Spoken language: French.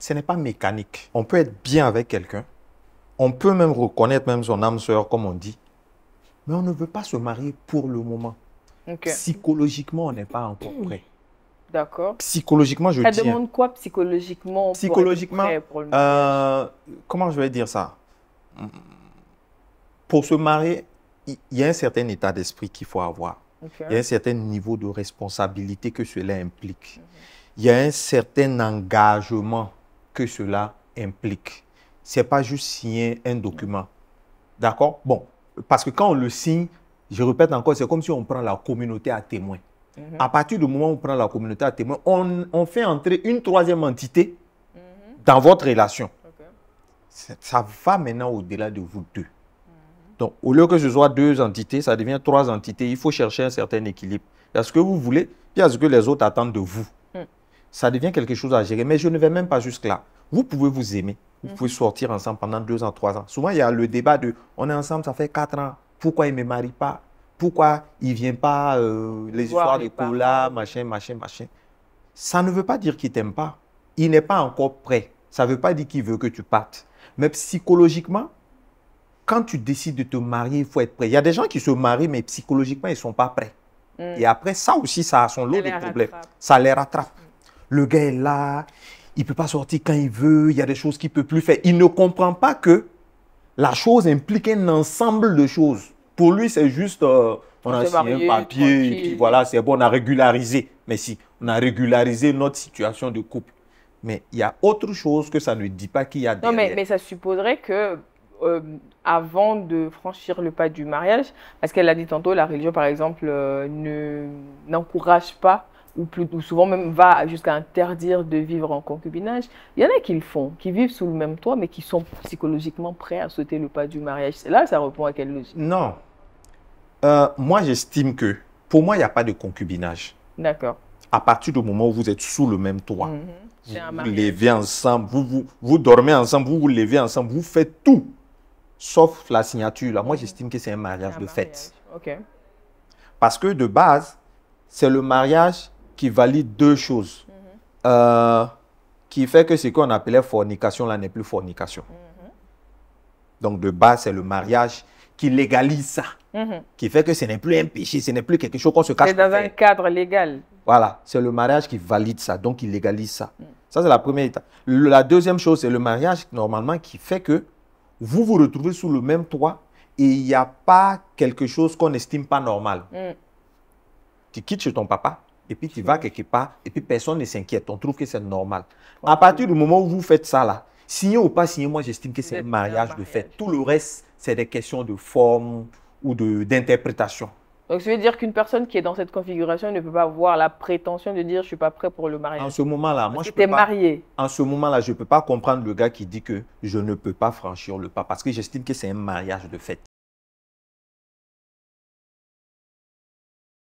ce n'est pas mécanique. On peut être bien avec quelqu'un, on peut même reconnaître même son âme sœur, comme on dit, mais on ne veut pas se marier pour le moment. Ok. Psychologiquement, on n'est pas encore prêt. D'accord. Psychologiquement, je Ça tiens. demande quoi psychologiquement pour être Psychologiquement, prêt pour le mariage? comment je vais dire ça? Pour se marier, il y a un certain état d'esprit qu'il faut avoir. Ok. Il y a un certain niveau de responsabilité que cela implique. Il y a un certain engagement que cela implique. Ce n'est pas juste signer un document. D'accord? Bon, parce que quand on le signe, je répète encore, c'est comme si on prend la communauté à témoin. À partir du moment où on prend la communauté à témoin, on fait entrer une troisième entité dans votre relation. Ok. Ça va maintenant au-delà de vous deux. Donc, au lieu que ce soit deux entités, ça devient trois entités. Il faut chercher un certain équilibre. Il y a ce que vous voulez, puis il y a ce que les autres attendent de vous. Ça devient quelque chose à gérer. Mais je ne vais même pas jusque-là. Vous pouvez vous aimer. Vous pouvez sortir ensemble pendant 2 ans, 3 ans. Souvent, il y a le débat de « on est ensemble, ça fait 4 ans. Pourquoi il ne me marie pas? Pourquoi il ne vient pas les histoires de cola, machin, machin, machin. » Ça ne veut pas dire qu'il ne t'aime pas. Il n'est pas encore prêt. Ça ne veut pas dire qu'il veut que tu partes. Mais psychologiquement, quand tu décides de te marier, il faut être prêt. Il y a des gens qui se marient, mais psychologiquement, ils ne sont pas prêts. Et après, ça aussi, ça a son lot de problèmes. Ça les rattrape. Le gars est là, il ne peut pas sortir quand il veut, il y a des choses qu'il ne peut plus faire. Il ne comprend pas que la chose implique un ensemble de choses. Pour lui, c'est juste, on a signé un papier, et puis voilà, c'est bon, on a régularisé. Mais si, on a régularisé notre situation de couple. Mais il y a autre chose que ça ne dit pas qu'il y a derrière. Non, mais ça supposerait que avant de franchir le pas du mariage, parce qu'elle a dit tantôt, la religion, par exemple, n'encourage pas, ou souvent même va jusqu'à interdire de vivre en concubinage. Il y en a qui le font, qui vivent sous le même toit, mais qui sont psychologiquement prêts à sauter le pas du mariage. Là, ça répond à quelle logique? Non. Moi, j'estime que, pour moi, il n'y a pas de concubinage. D'accord. À partir du moment où vous êtes sous le même toit, vous vous levez ensemble, vous dormez ensemble, vous vous levez ensemble, vous faites tout, sauf la signature. Là. Moi, j'estime que c'est un mariage de fait. Ok. Parce que de base, c'est le mariage qui valide deux choses. Qui fait que ce qu'on appelait fornication, là, n'est plus fornication. Donc, de base, c'est le mariage qui légalise ça. Qui fait que ce n'est plus un péché, ce n'est plus quelque chose qu'on se cache. C'est dans un cadre légal. Voilà, c'est le mariage qui valide ça, donc il légalise ça. Ça, c'est la première étape. La deuxième chose, c'est le mariage, normalement, qui fait que vous vous retrouvez sous le même toit et il n'y a pas quelque chose qu'on n'estime pas normal. Tu quittes chez ton papa et puis tu vas quelque part et puis personne ne s'inquiète. On trouve que c'est normal. À partir du moment où vous faites ça, là, signé ou pas signé, moi, j'estime que c'est un mariage de fait. Tout le reste, c'est des questions de forme ou d'interprétation. Donc, ça veut dire qu'une personne qui est dans cette configuration ne peut pas avoir la prétention de dire « je ne suis pas prêt pour le mariage ». En ce moment-là, moi, je peux pas. Marié. En ce moment-là, je ne peux pas comprendre le gars qui dit que je ne peux pas franchir le pas parce que j'estime que c'est un mariage de fait.